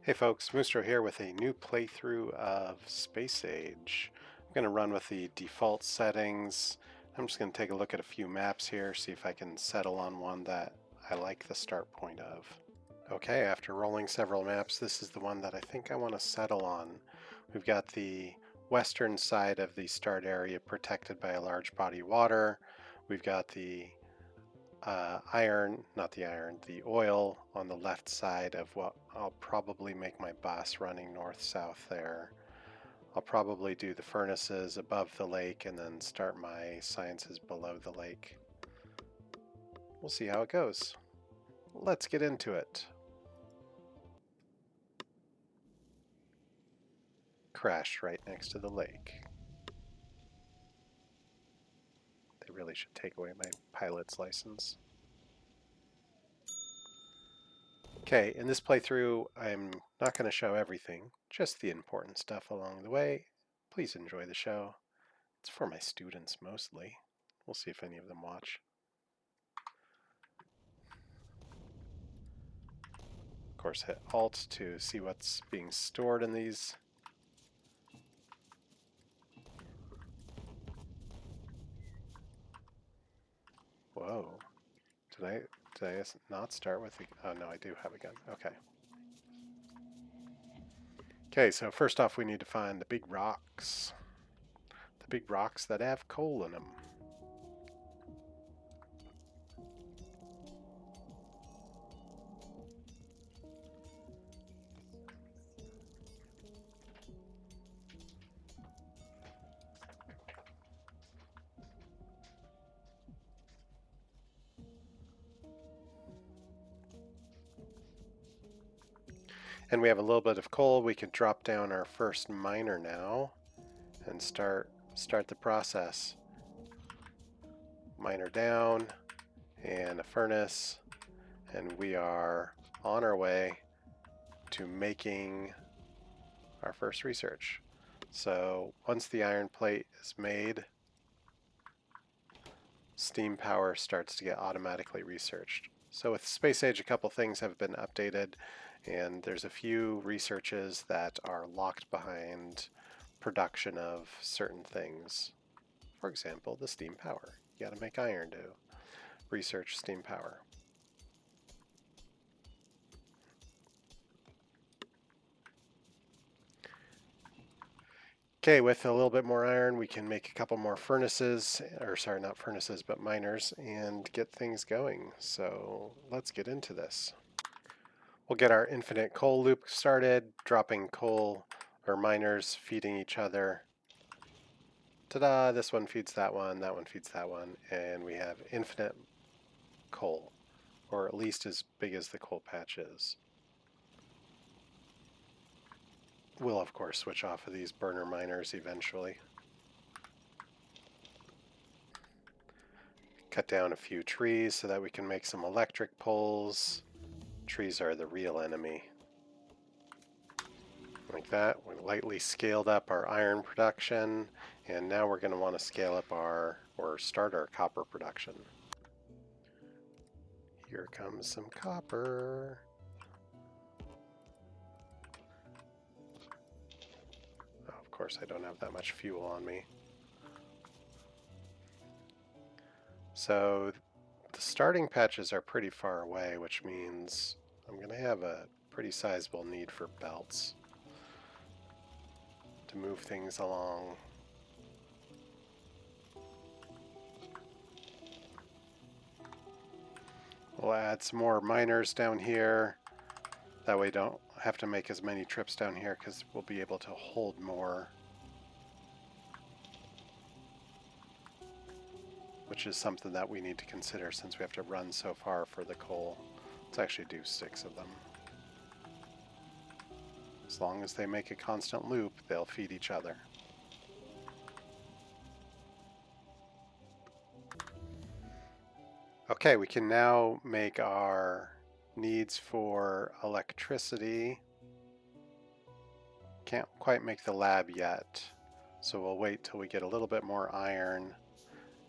Hey folks, Moosetro here with a new playthrough of Space Age. I'm going to run with the default settings. I'm just going to take a look at a few maps here, see if I can settle on one that I like the start point of. Okay, after rolling several maps, this is the one that I think I want to settle on. We've got the western side of the start area protected by a large body of water. We've got the the oil on the left side of what I'll probably make my bus running north-south there. I'll probably do the furnaces above the lake and then start my sciences below the lake. We'll see how it goes. Let's get into it. Crashed right next to the lake. They really should take away my pilot's license. Okay, in this playthrough, I'm not going to show everything, just the important stuff along the way. Please enjoy the show. It's for my students mostly. We'll see if any of them watch. Of course, hit Alt to see what's being stored in these. Whoa. Did I not start with the... Oh, no, I do have a gun. Okay. Okay, so first off, we need to find the big rocks. The big rocks that have coal in them. And we have a little bit of coal. We can drop down our first miner now and start the process. Miner down and a furnace, and we are on our way to making our first research. So once the iron plate is made, steam power starts to get automatically researched. So with Space Age, a couple things have been updated, and there's a few researches that are locked behind production of certain things. For example, the steam power. You got to make iron to research steam power. Okay, with a little bit more iron, we can make a couple more furnaces, or sorry, not furnaces, but miners, and get things going. So let's get into this. We'll get our infinite coal loop started, dropping coal, or miners feeding each other. Ta-da, this one feeds that one feeds that one, and we have infinite coal, or at least as big as the coal patch is. We'll, of course, switch off of these burner miners eventually. Cut down a few trees so that we can make some electric poles. Trees are the real enemy. Like that, we lightly scaled up our iron production, and now we're going to want to scale up or start our copper production. Here comes some copper. Of course, I don't have that much fuel on me. So the starting patches are pretty far away, which means I'm going to have a pretty sizable need for belts to move things along. We'll add some more miners down here. That way don't have to make as many trips down here because we'll be able to hold more. Which is something that we need to consider since we have to run so far for the coal. Let's actually do 6 of them. As long as they make a constant loop, they'll feed each other. Okay, we can now make our needs for electricity. Can't quite make the lab yet, so we'll wait till we get a little bit more iron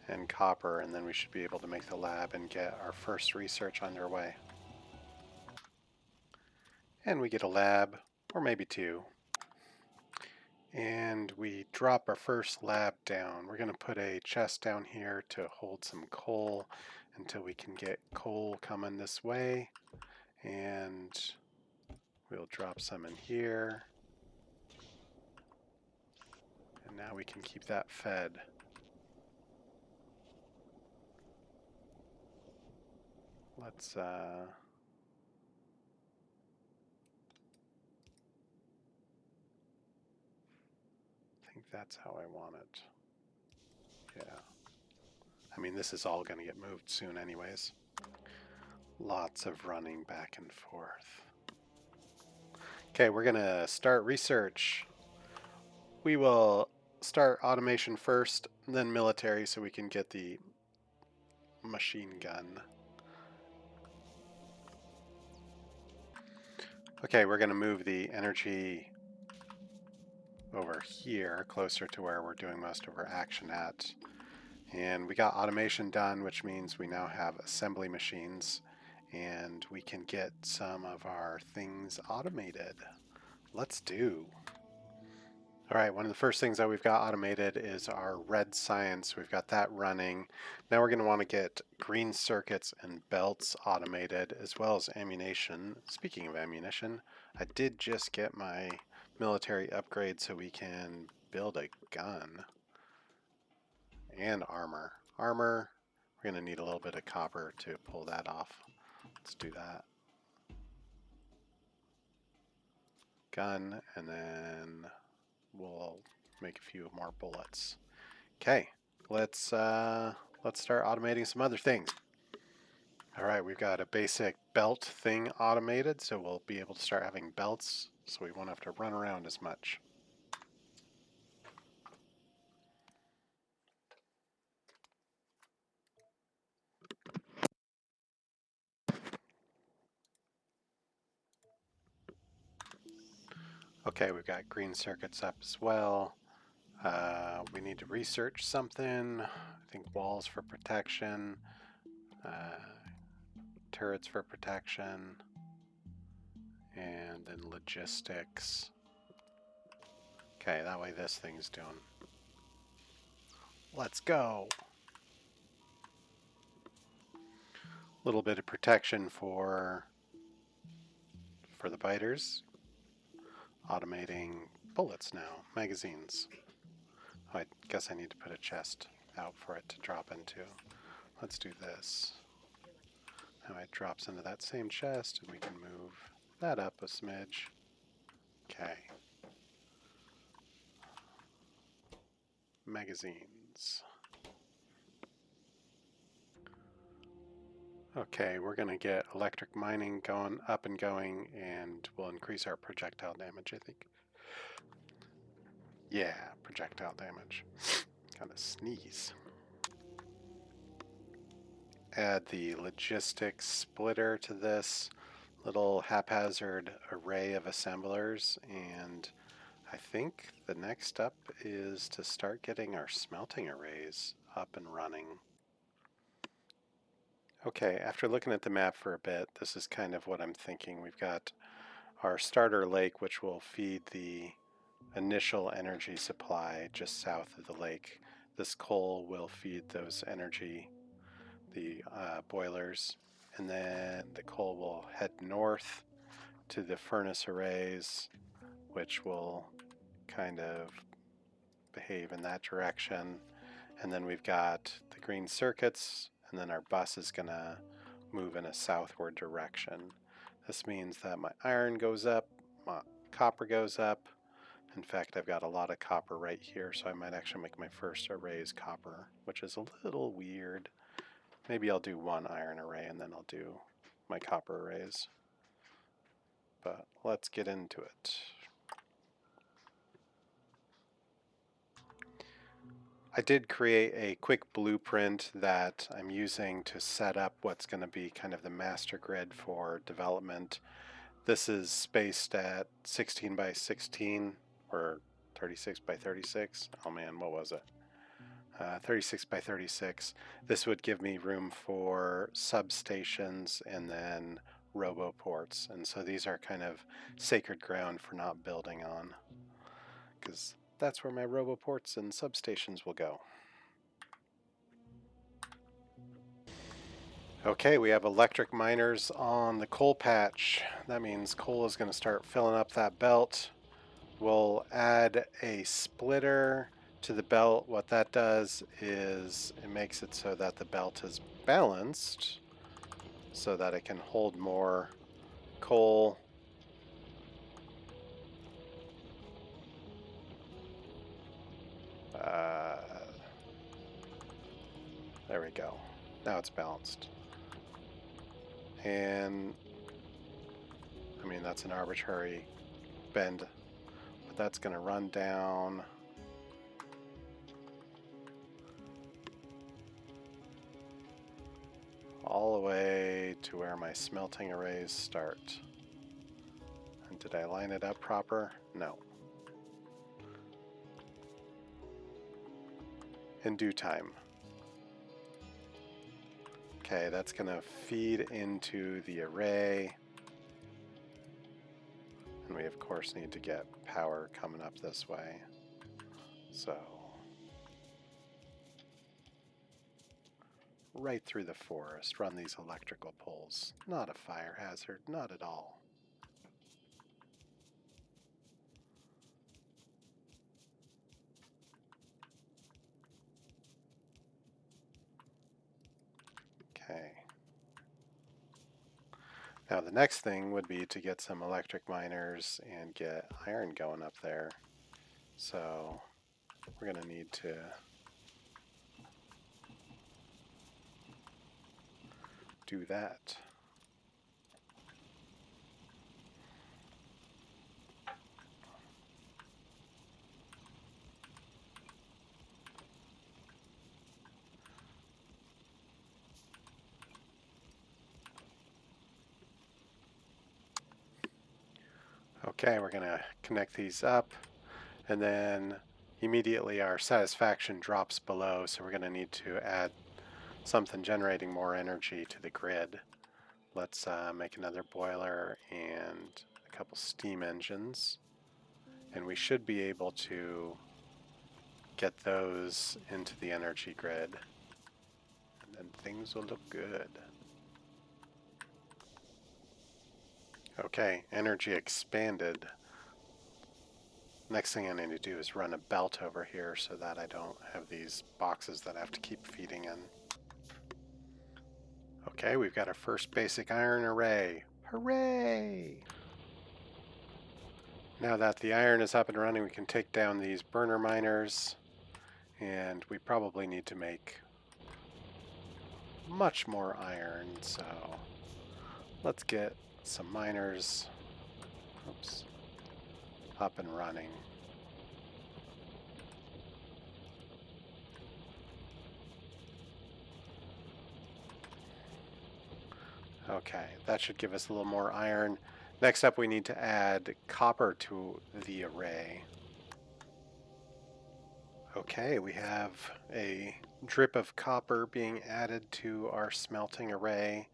and copper, and then we should be able to make the lab and get our first research underway. And we get a lab, or maybe two. And we drop our first lab down. We're going to put a chest down here to hold some coal until we can get coal coming this way. And we'll drop some in here. And now we can keep that fed. Let's I think that's how I want it. Yeah. I mean, this is all going to get moved soon anyways. Lots of running back and forth. Okay, we're going to start research. We will start automation first, then military so we can get the machine gun. Okay, we're going to move the energy over here, closer to where we're doing most of our action at. And we got automation done, which means we now have assembly machines, and we can get some of our things automated. Let's do. All right, one of the first things that we've got automated is our red science. We've got that running. Now we're going to want to get green circuits and belts automated, as well as ammunition. Speaking of ammunition, I did just get my military upgrade so we can build a gun and armor. Armor, we're going to need a little bit of copper to pull that off. Let's do that. Gun, and then we'll make a few more bullets. Okay, let's start automating some other things. All right, we've got a basic belt thing automated, so we'll be able to start having belts, so we won't have to run around as much. Okay, we've got green circuits up as well. We need to research something. I think walls for protection, turrets for protection, and then logistics. Okay, that way this thing's doing. Let's go. A little bit of protection for the biters. Automating bullets now, magazines. Oh, I guess I need to put a chest out for it to drop into. Let's do this. Now it drops into that same chest, and we can move that up a smidge. Okay. Magazines. Okay, we're going to get electric mining going up and going, and we'll increase our projectile damage, I think. Yeah, projectile damage. Gotta sneeze. Add the logistics splitter to this little haphazard array of assemblers, and I think the next step is to start getting our smelting arrays up and running. Okay, after looking at the map for a bit, this is kind of what I'm thinking. We've got our starter lake, which will feed the initial energy supply just south of the lake. This coal will feed those energy, the boilers, and then the coal will head north to the furnace arrays, which will kind of behave in that direction. And then we've got the green circuits, and then our bus is going to move in a southward direction. This means that my iron goes up, my copper goes up. In fact, I've got a lot of copper right here, so I might actually make my first arrays copper, which is a little weird. Maybe I'll do one iron array and then I'll do my copper arrays. But let's get into it. I did create a quick blueprint that I'm using to set up what's going to be kind of the master grid for development. This is spaced at 16 by 16 or 36 by 36. Oh man, what was it? 36 by 36. This would give me room for substations and then roboports, and so these are kind of sacred ground for not building on, because that's where my roboports and substations will go. Okay, we have electric miners on the coal patch. That means coal is going to start filling up that belt. We'll add a splitter to the belt. What that does is it makes it so that the belt is balanced so that it can hold more coal. There we go. Now it's balanced. And I mean, that's an arbitrary bend, but that's going to run down all the way to where my smelting arrays start. And did I line it up proper? No. In due time. Okay, that's going to feed into the array. And we of course need to get power coming up this way. So right through the forest, run these electrical poles. Not a fire hazard, not at all. Okay. Now the next thing would be to get some electric miners and get iron going up there. So we're going to need to do that. Okay, we're going to connect these up, and then immediately our satisfaction drops below, so we're going to need to add something generating more energy to the grid. Let's make another boiler and a couple steam engines, and we should be able to get those into the energy grid, and then things will look good. Okay, energy expanded. Next thing I need to do is run a belt over here so that I don't have these boxes that I have to keep feeding in. Okay, we've got our first basic iron array. Hooray! Now that the iron is up and running, we can take down these burner miners, and we probably need to make much more iron, so let's get some miners up and running. Okay, that should give us a little more iron. Next up, we need to add copper to the array. Okay, we have a drip of copper being added to our smelting array.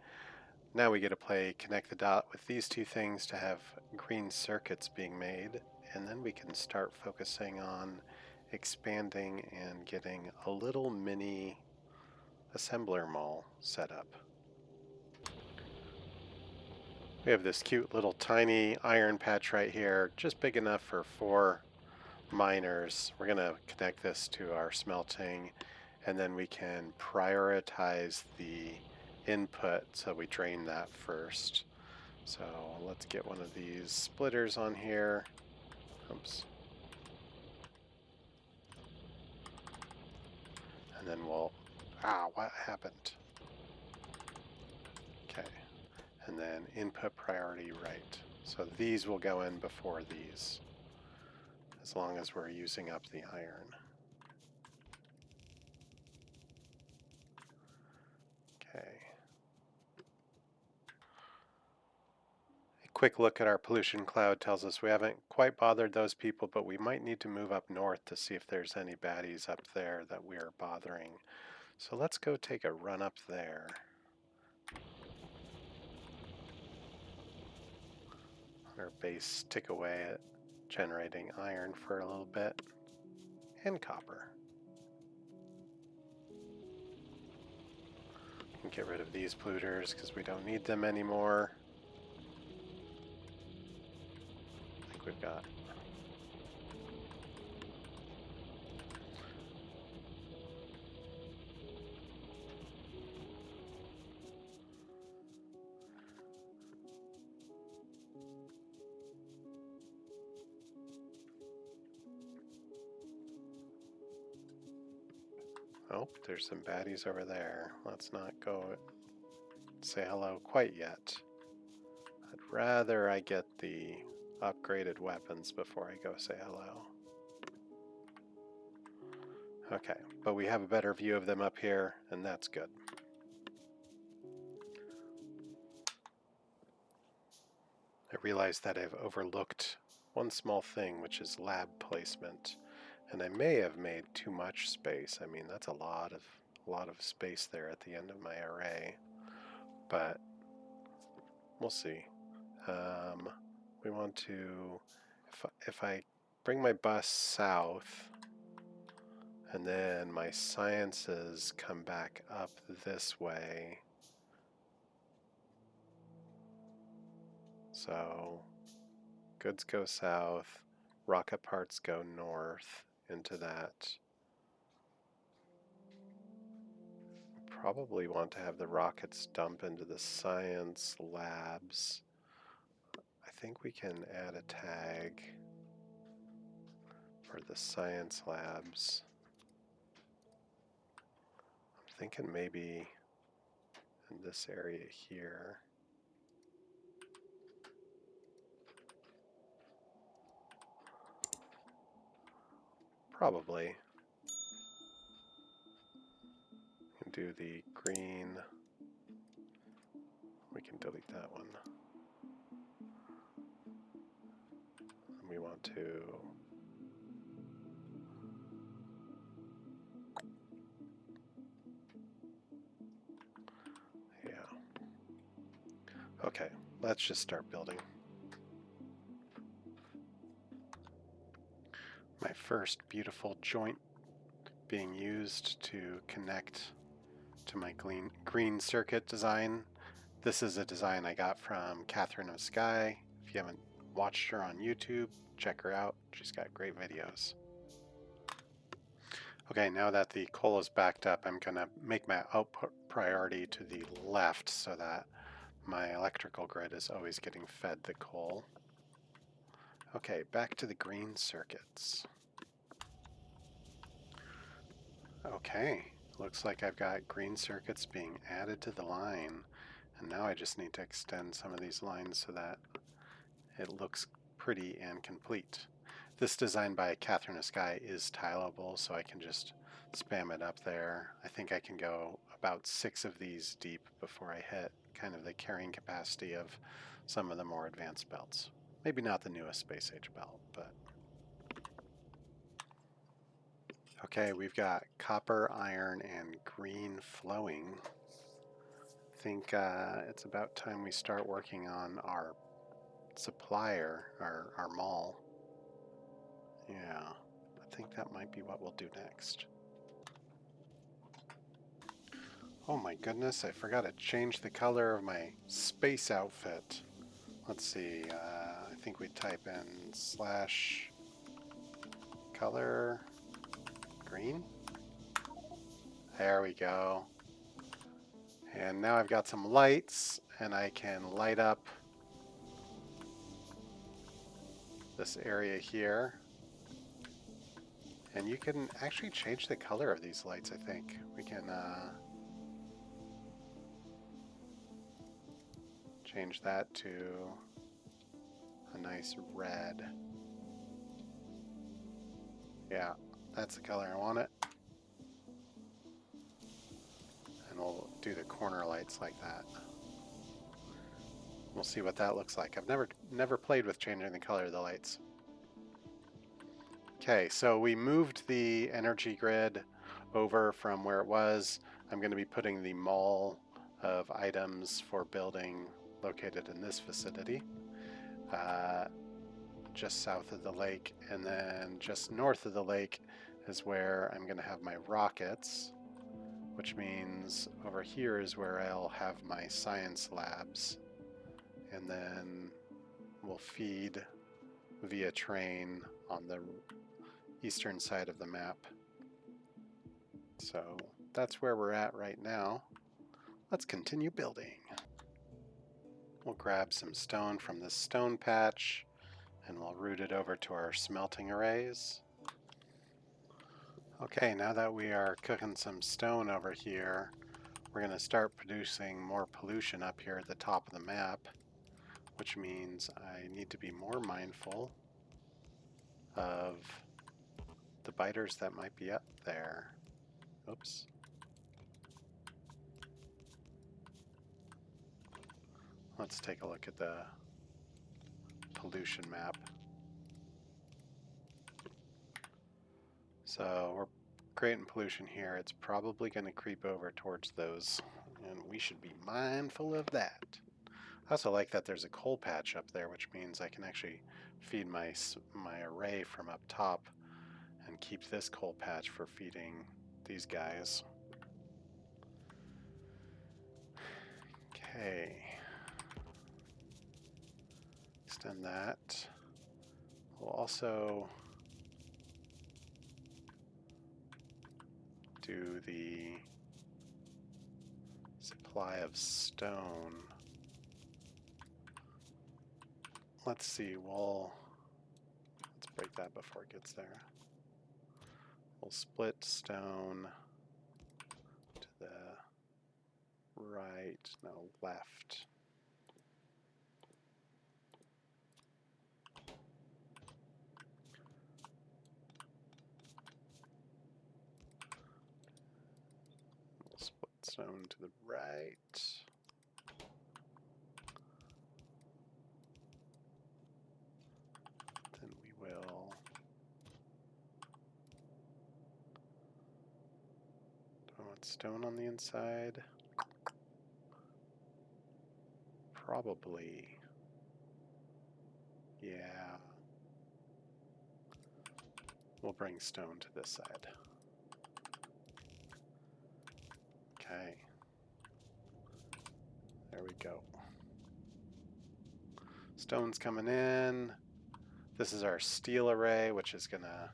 Now we get to play connect the dot with these two things to have green circuits being made, and then we can start focusing on expanding and getting a little mini assembler mall set up. We have this cute little tiny iron patch right here, just big enough for 4 miners. We're going to connect this to our smelting, and then we can prioritize the input, so we drain that first. So let's get one of these splitters on here. Oops. And then we'll, what happened? Okay. And then input priority right. So these will go in before these, as long as we're using up the iron. Okay. A quick look at our pollution cloud tells us we haven't quite bothered those people, but we might need to move up north to see if there's any baddies up there that we are bothering. So let's go take a run up there. our base tick away at generating iron for a little bit, and copper. And get rid of these polluters because we don't need them anymore. I think we've got oh, there's some baddies over there. Let's not go say hello quite yet. I'd rather I get the upgraded weapons before I go say hello. Okay, but we have a better view of them up here, and that's good. I realize that I've overlooked one small thing, which is lab placement. And I may have made too much space. I mean, that's a lot of space there at the end of my array. But we'll see. We want to, if I bring my bus south, and then my sciences come back up this way. So goods go south, rocket parts go north into that. Probably want to have the rockets dump into the science labs. I think we can add a tag for the science labs. I'm thinking maybe in this area here. Probably. We can do the green. We can delete that one. And we want to okay, let's just start building. My first beautiful joint being used to connect to my green circuit design. This is a design I got from Catherine of Sky. If you haven't watched her on YouTube, check her out. She's got great videos. Okay, now that the coal is backed up, I'm going to make my output priority to the left so that my electrical grid is always getting fed the coal. Okay, back to the green circuits. Okay, looks like I've got green circuits being added to the line, and now I just need to extend some of these lines so that it looks pretty and complete. This design by Catherine of Sky is tileable, so I can just spam it up there. I think I can go about 6 of these deep before I hit kind of the carrying capacity of some of the more advanced belts. Maybe not the newest space age belt, but okay, we've got copper, iron, and green flowing. I think it's about time we start working on our supplier, our mall. Yeah, I think that might be what we'll do next. Oh my goodness, I forgot to change the color of my space outfit. Let's see, I think we type in /color green. There we go. And now I've got some lights, and I can light up this area here. And you can actually change the color of these lights, I think. We can change that to a nice red. Yeah, that's the color I want it. And we'll do the corner lights like that. We'll see what that looks like. I've never played with changing the color of the lights. Okay, so we moved the energy grid over from where it was. I'm going to be putting the mall of items for building located in this vicinity. just south of the lake, and then just north of the lake is where I'm going to have my rockets, which means over here is where I'll have my science labs, and then we'll feed via train on the eastern side of the map. So that's where we're at right now. Let's continue building. We'll grab some stone from this stone patch and we'll route it over to our smelting arrays. Okay, now that we are cooking some stone over here, we're going to start producing more pollution up here at the top of the map, which means I need to be more mindful of the biters that might be up there. Oops. Let's take a look at the pollution map. So we're creating pollution here. It's probably going to creep over towards those, and we should be mindful of that. I also like that there's a coal patch up there, which means I can actually feed my array from up top and keep this coal patch for feeding these guys. Okay. Extend that. We'll also do the supply of stone. Let's see, let's break that before it gets there. We'll split stone to the right, no, left. We'll split stone to the right. Then we will do I want stone on the inside? Probably. Yeah. We'll bring stone to this side. Okay. There we go. Stone's coming in. This is our steel array, which is gonna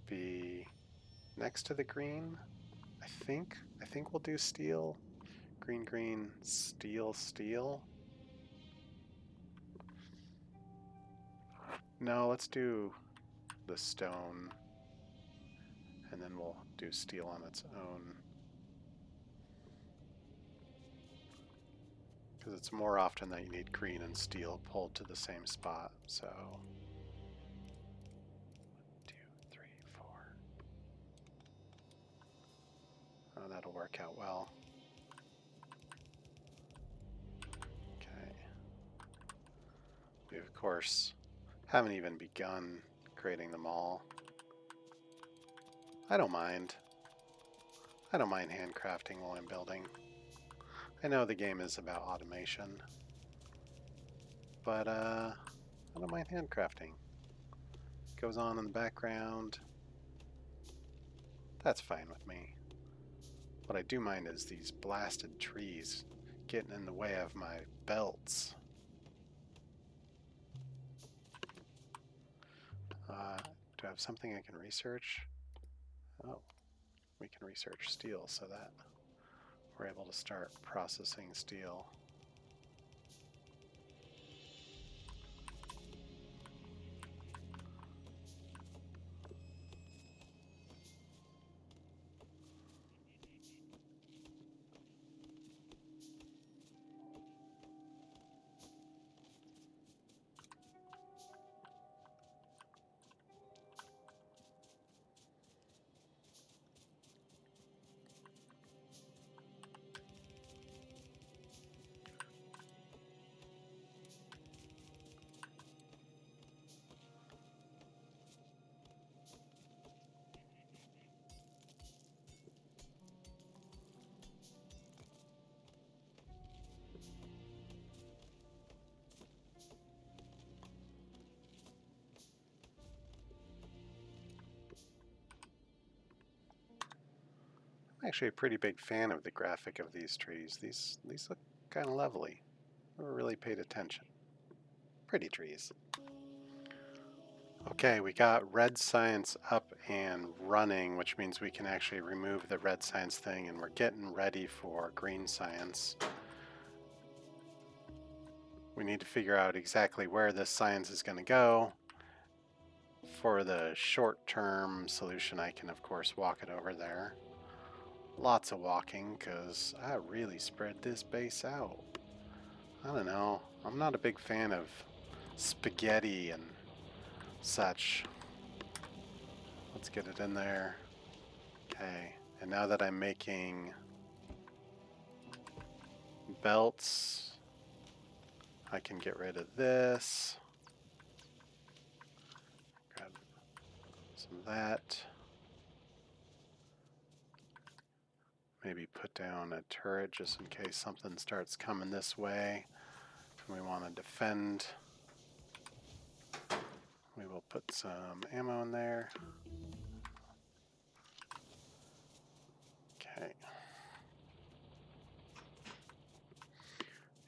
be next to the green. I think we'll do steel. Green, green, steel, steel. No, let's do the stone, and then we'll do steel on its own. Because it's more often that you need green and steel pulled to the same spot, so 1, 2, 3, 4. Oh, that'll work out well. Okay. We, of course, haven't even begun creating them all. I don't mind. I don't mind handcrafting while I'm building. I know the game is about automation, but I don't mind handcrafting. It goes on in the background. That's fine with me. What I do mind is these blasted trees getting in the way of my belts. Do I have something I can research? Oh, we can research steel so that we're able to start processing steel. I'm actually a pretty big fan of the graphic of these trees. These look kind of lovely. Never really paid attention. Pretty trees. Okay, we got red science up and running, which means we can actually remove the red science thing, and we're getting ready for green science. We need to figure out exactly where this science is going to go. For the short-term solution, I can of course walk it over there. Lots of walking, because I really spread this base out. I don't know, I'm not a big fan of spaghetti and such. Let's get it in there. Okay, and now that I'm making belts, I can get rid of this. Grab some of that. Maybe put down a turret just in case something starts coming this way and we want to defend. We will put some ammo in there. Okay.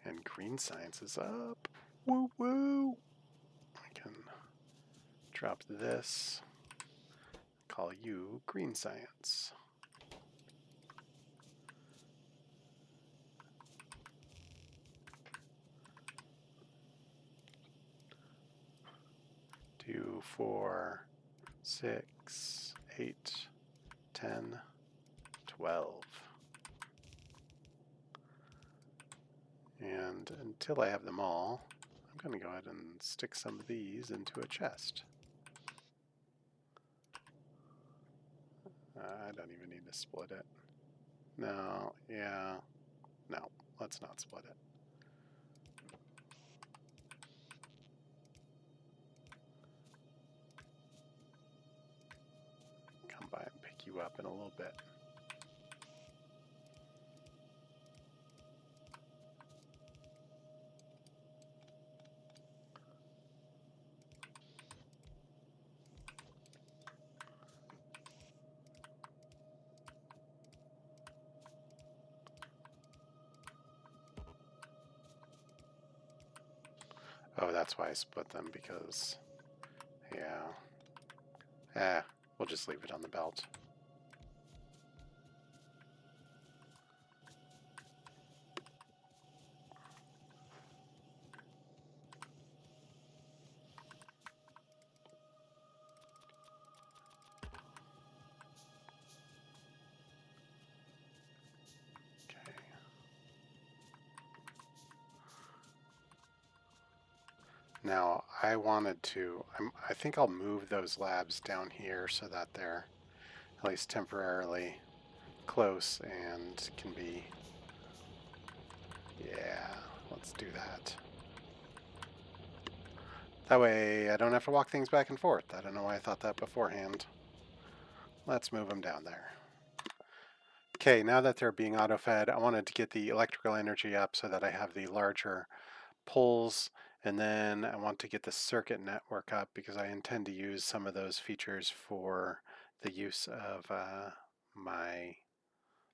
And green science is up. Woo woo! I can drop this. Call you green science. Two, 4, 6, 8, 10, 12. And until I have them all, I'm going to go ahead and stick some of these into a chest. I don't even need to split it. No, yeah, no, let's not split it. Come by and pick you up in a little bit. Oh, that's why I split them, because, yeah. We'll just leave it on the belt. Okay. Now, I wanted to, I think I'll move those labs down here so that they're at least temporarily close and can be, yeah, let's do that. That way I don't have to walk things back and forth. I don't know why I thought that beforehand. Let's move them down there. Okay, now that they're being auto-fed, I wanted to get the electrical energy up so that I have the larger pulls, and then I want to get the circuit network up because I intend to use some of those features for the use of my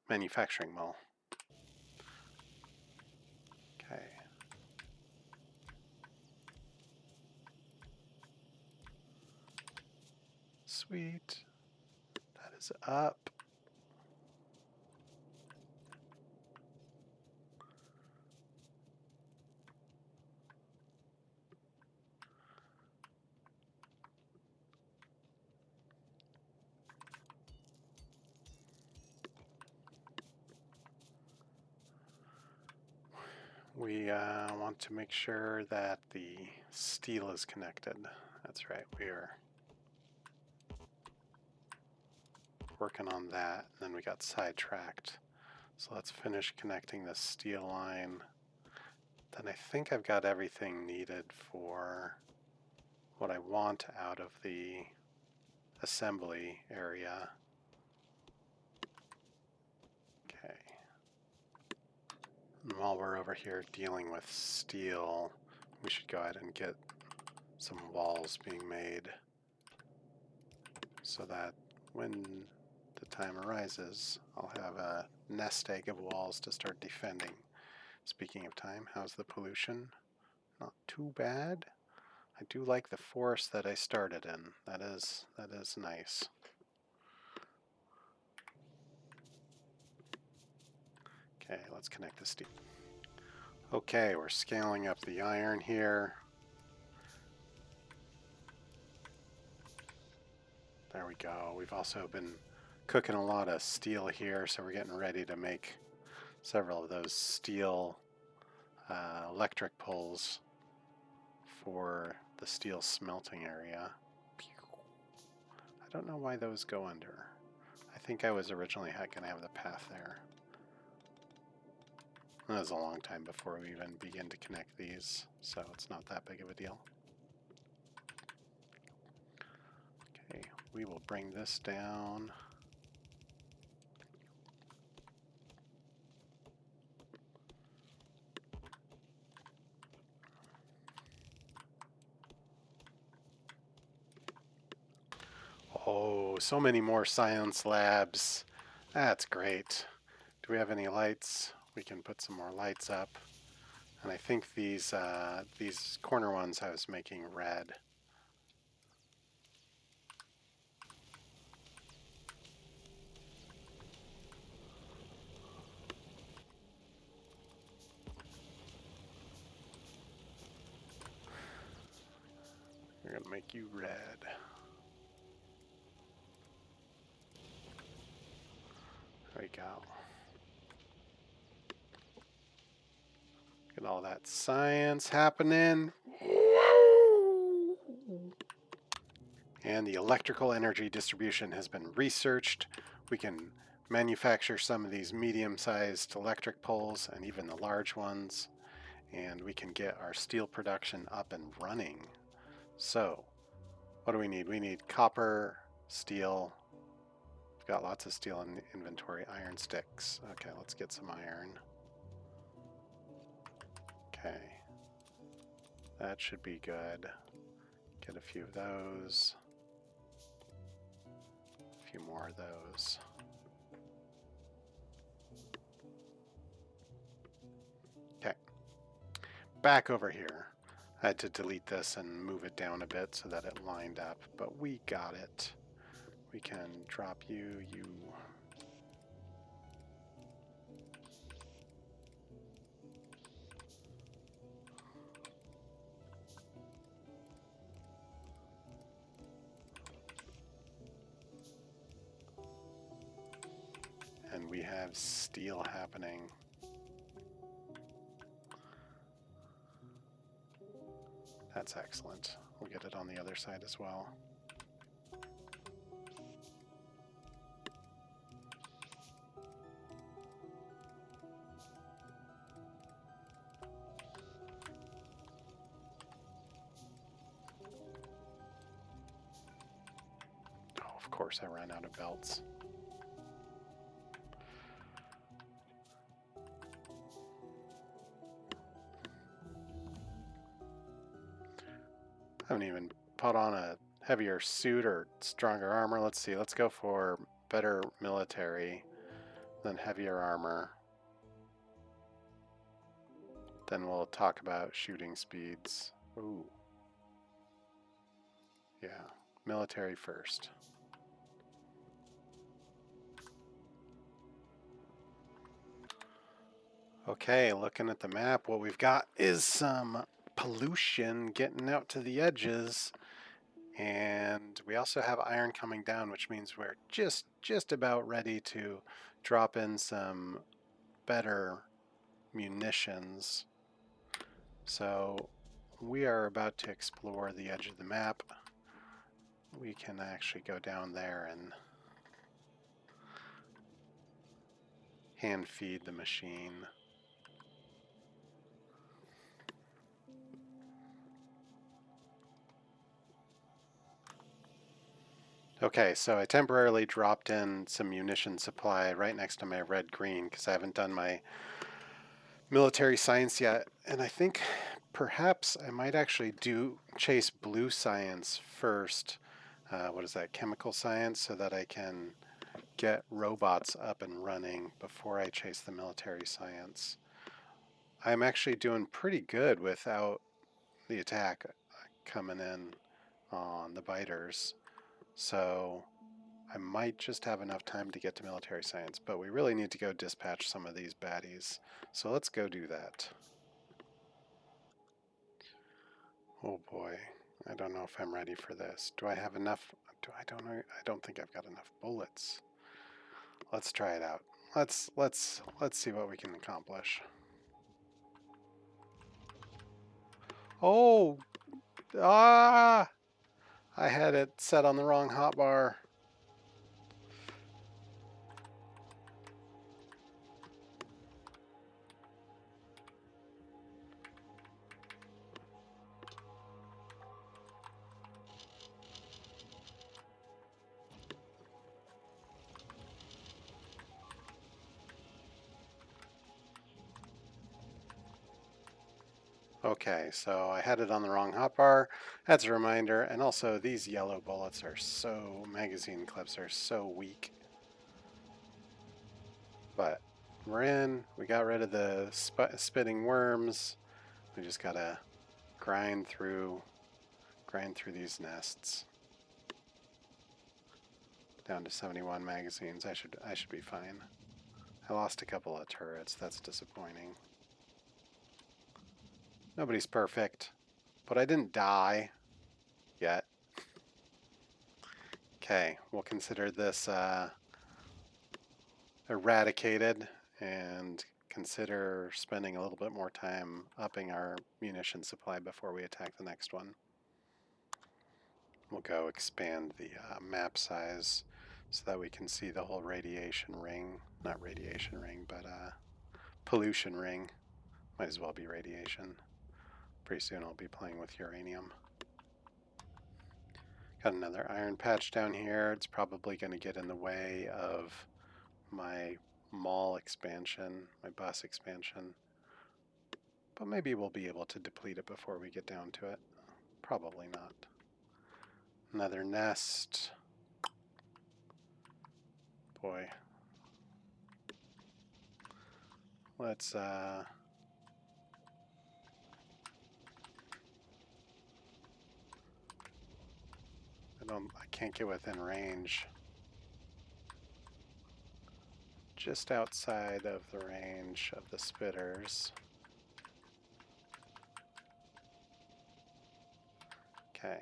manufacturing mill. Okay. Sweet. That is up. We want to make sure that the steel is connected. That's right, we are working on that, and then we got sidetracked. So let's finish connecting the steel line. Then I think I've got everything needed for what I want out of the assembly area. Okay. And while we're over here dealing with steel, we should go ahead and get some walls being made so that when the time arises, I'll have a nest egg of walls to start defending. Speaking of time, how's the pollution? Not too bad. I do like the forest that I started in. That is nice. Okay, let's connect the steel. Okay, we're scaling up the iron here. There we go. We've also been cooking a lot of steel here, so we're getting ready to make several of those steel electric poles for the steel smelting area. I don't know why those go under. I think I was originally going to have the path there. That was a long time before we even begin to connect these, so it's not that big of a deal. Okay, we will bring this down. Oh, so many more science labs. That's great. Do we have any lights? We can put some more lights up. And I think these corner ones I was making red. We're going to make you red. There we go. Look at all that science happening. And the electrical energy distribution has been researched. We can manufacture some of these medium-sized electric poles and even the large ones. And we can get our steel production up and running. So, what do we need? We need copper, steel. We've got lots of steel in the inventory. Iron sticks. Okay, let's get some iron. Okay. That should be good. Get a few of those. A few more of those. Okay. Back over here. I had to delete this and move it down a bit so that it lined up, but we got it. We can drop you. And we have steel happening. That's excellent. We'll get it on the other side as well. Oh, of course I ran out of belts. I haven't even put on a heavier suit or stronger armor. Let's see. Let's go for better military than heavier armor. Then we'll talk about shooting speeds. Ooh. Yeah. Military first. Okay, looking at the map, what we've got is some pollution getting out to the edges, and we also have iron coming down, which means we're just about ready to drop in some better munitions. So we are about to explore the edge of the map. We can actually go down there and hand feed the machine. Okay, so I temporarily dropped in some munition supply right next to my red-green because I haven't done my military science yet. And I think perhaps I might actually chase blue science first. What is that? Chemical science, so that I can get robots up and running before I chase the military science. I'm actually doing pretty good without the attack coming in on the biters. So I might just have enough time to get to military science, but we really need to go dispatch some of these baddies. So let's go do that. Oh boy, I don't know if I'm ready for this. Do I have enough? I don't know. I don't think I've got enough bullets. Let's try it out. Let's see what we can accomplish. Oh, I had it set on the wrong hotbar. Okay, so I had it on the wrong hotbar. That's a reminder. And also, these yellow bullets are so, magazine clips are so weak. But we're in. We got rid of the spitting worms. We just gotta grind through these nests. Down to 71 magazines. I should be fine. I lost a couple of turrets. That's disappointing. Nobody's perfect, but I didn't die yet. Okay, we'll consider this eradicated and consider spending a little bit more time upping our munition supply before we attack the next one. We'll go expand the map size so that we can see the whole radiation ring. Not radiation ring, but pollution ring. Might as well be radiation. Pretty soon I'll be playing with uranium. Got another iron patch down here. It's probably going to get in the way of my mall expansion, my bus expansion. But maybe we'll be able to deplete it before we get down to it. Probably not. Another nest. Boy. Let's I can't get within range. Just outside of the range of the spitters. Okay.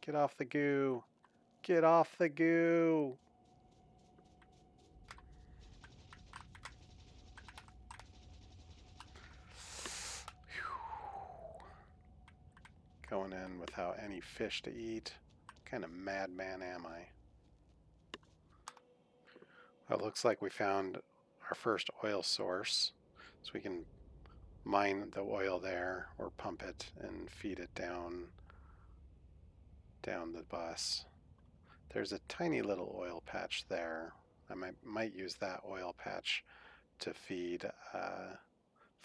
Get off the goo. Get off the goo. Going in without any fish to eat. What kind of madman am I? Well, it looks like we found our first oil source. So we can mine the oil there or pump it and feed it down the bus. There's a tiny little oil patch there. I might use that oil patch to feed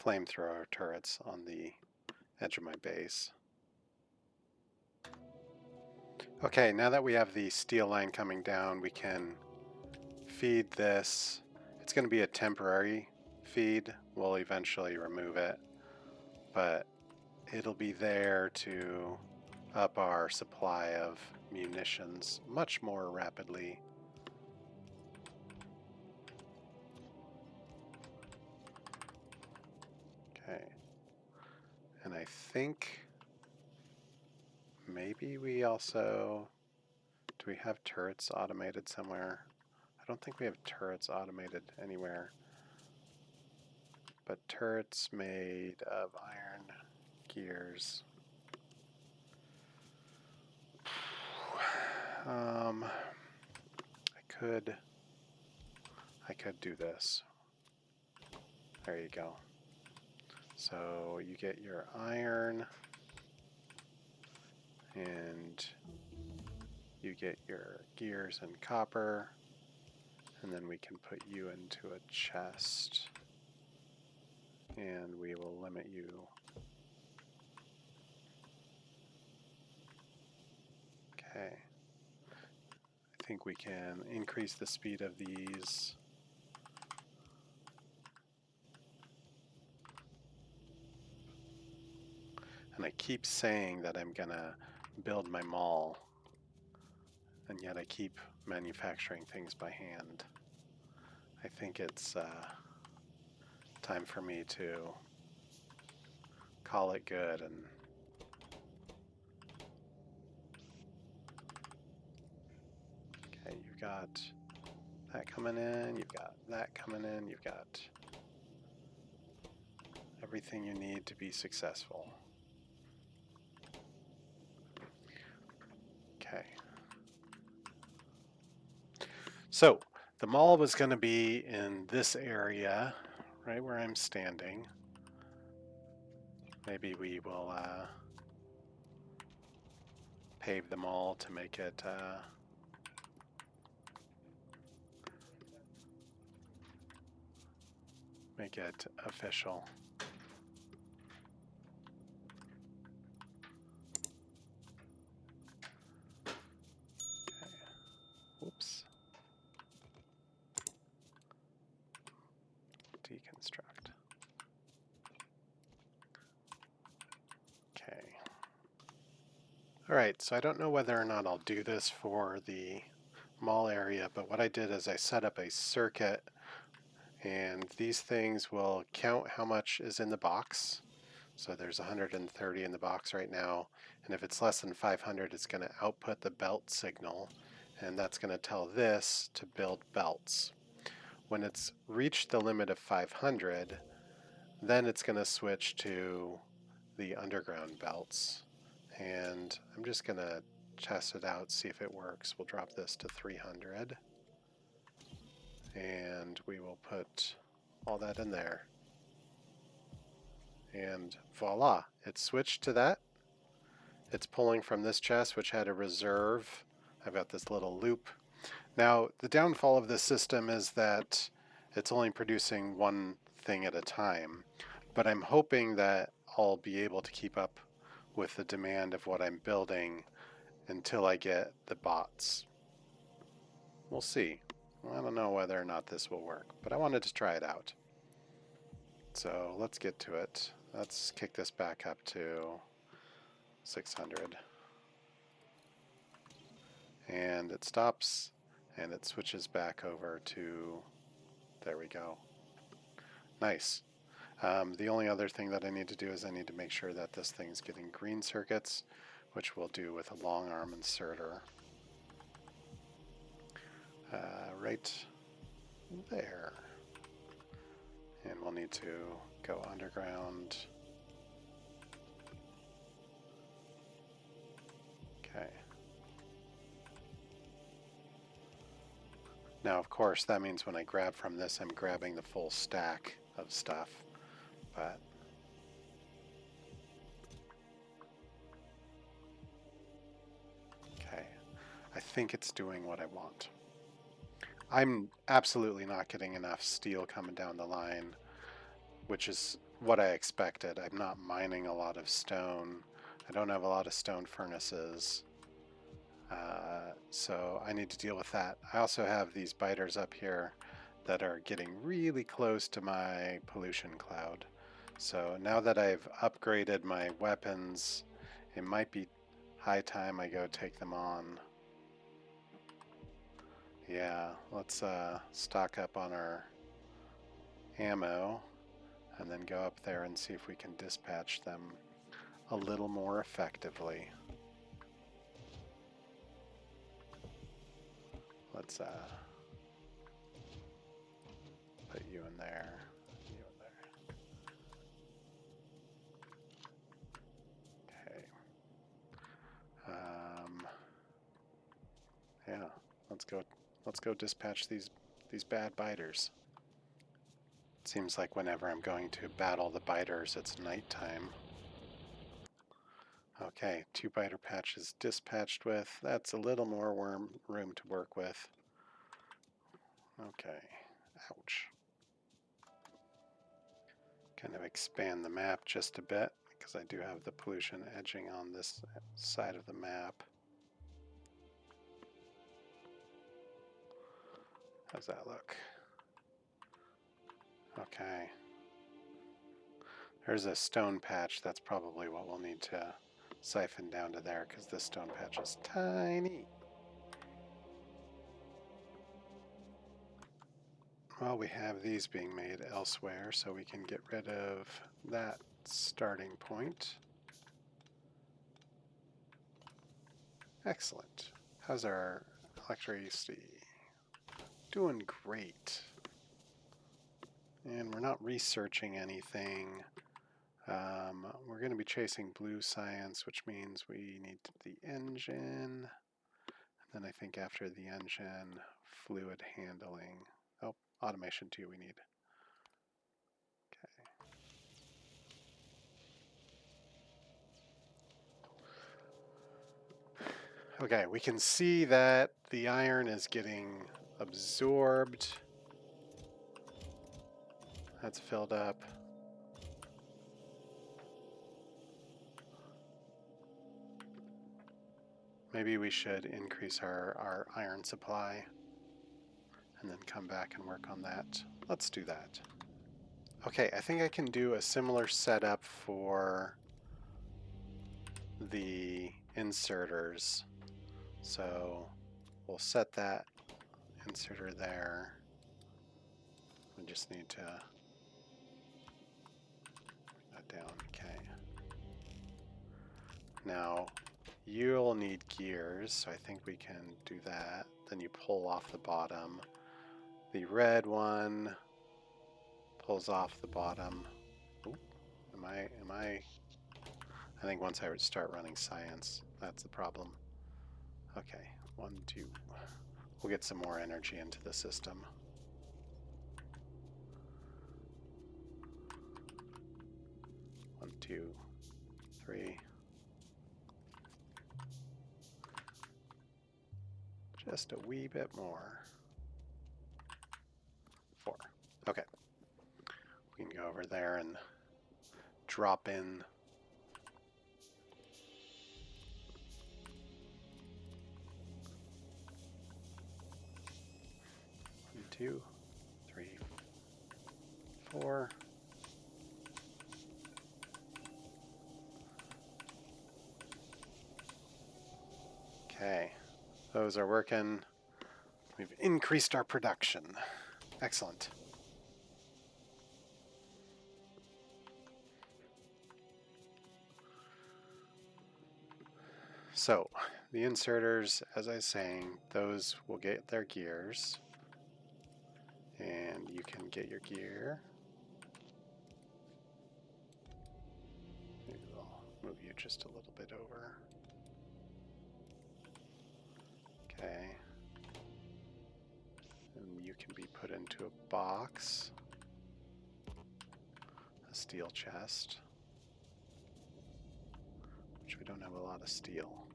flamethrower turrets on the edge of my base. Okay, now that we have the steel line coming down, we can feed this. It's going to be a temporary feed. We'll eventually remove it, but it'll be there to up our supply of munitions much more rapidly. Okay, and I think maybe we also, do we have turrets automated somewhere? I don't think we have turrets automated anywhere, but turrets made of iron gears. I could do this. There you go. So you get your iron and you get your gears and copper, and then we can put you into a chest and we will limit you Okay. I think we can increase the speed of these. And I keep saying that I'm gonna build my mall, and yet I keep manufacturing things by hand. I think it's time for me to call it good and okay, you've got that coming in, you've got that coming in, you've got everything you need to be successful. Okay. So the mall was going to be in this area, right where I'm standing. Maybe we will pave the mall to make it official. Okay. Whoops. Deconstruct. Okay. All right, so I don't know whether or not I'll do this for the mall area, but what I did is I set up a circuit, and these things will count how much is in the box. So there's 130 in the box right now, and if it's less than 500, it's going to output the belt signal, and that's going to tell this to build belts. When it's reached the limit of 500, then it's going to switch to the underground belts. And I'm just going to test it out, see if it works. We'll drop this to 300, and we will put all that in there. And voila, it switched to that. It's pulling from this chest, which had a reserve. I've got this little loop. Now, the downfall of this system is that it's only producing one thing at a time, but I'm hoping that I'll be able to keep up with the demand of what I'm building until I get the bots. We'll see. I don't know whether or not this will work, but I wanted to try it out. So let's get to it. Let's kick this back up to 600. And it stops, and it switches back over to, there we go. Nice. The only other thing that I need to do is I need to make sure that this thing's getting green circuits, which we'll do with a long arm inserter. Right there. And we'll need to go underground. Okay. Now, of course, that means when I grab from this, I'm grabbing the full stack of stuff, but okay. I think it's doing what I want. I'm absolutely not getting enough steel coming down the line, which is what I expected. I'm not mining a lot of stone. I don't have a lot of stone furnaces. So I need to deal with that. I also have these biters up here that are getting really close to my pollution cloud. So now that I've upgraded my weapons, it might be high time I go take them on. Yeah, let's stock up on our ammo and then go up there and see if we can dispatch them a little more effectively. Let's put you in there, you in there. Okay. Yeah, let's go dispatch these bad biters. It seems like whenever I'm going to battle the biters, it's nighttime. Okay, 2 biter patches dispatched with. That's a little more room to work with. Okay, ouch. Kind of expand the map just a bit because I do have the pollution edging on this side of the map. How's that look? Okay. There's a stone patch. That's probably what we'll need to siphon down to there, because this stone patch is tiny. Well, we have these being made elsewhere, so we can get rid of that starting point. Excellent. How's our electricity? Doing great. And we're not researching anything. We're going to be chasing blue science, which means we need the engine. And then I think after the engine, fluid handling. Oh, automation too we need. Okay, we can see that the iron is getting absorbed. That's filled up. Maybe we should increase our iron supply and then come back and work on that. Let's do that. Okay, I think I can do a similar setup for the inserters. So we'll set that inserter there. We just need to bring that down. Okay. Now you'll need gears, so I think we can do that. Then you pull off the bottom. The red one pulls off the bottom. Ooh, I think once I would start running science, that's the problem. Okay, 1, 2. We'll get some more energy into the system. One, 2, 3. Just a wee bit more. 4. Okay. We can go over there and drop in . 1, 2, 3, 4. Okay, those are working. We've increased our production. Excellent. So, the inserters, as I was saying, those will get their gears. And you can get your gear. Maybe I'll move you just a little bit over. Okay. And you can be put into a box. A steel chest. Which we don't have a lot of steel.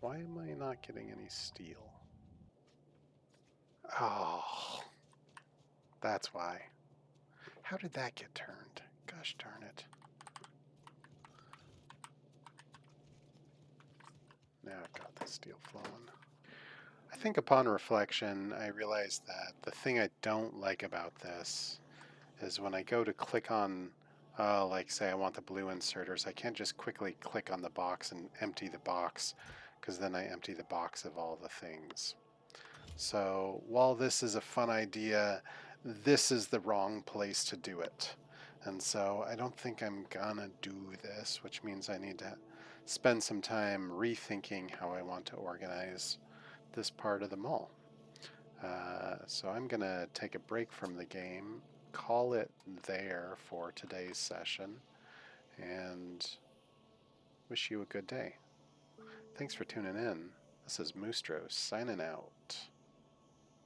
Why am I not getting any steel? Oh, that's why. How did that get turned? Gosh darn it. Now I've got the steel flowing. I think upon reflection, I realized that the thing I don't like about this is when I go to click on, like say I want the blue inserters, I can't just quickly click on the box and empty the box, because then I empty the box of all the things. So while this is a fun idea, this is the wrong place to do it. And so I don't think I'm gonna do this, which means I need to spend some time rethinking how I want to organize this part of the mall. So I'm gonna take a break from the game, call it there for today's session, and wish you a good day. Thanks for tuning in. This is Moosetro signing out.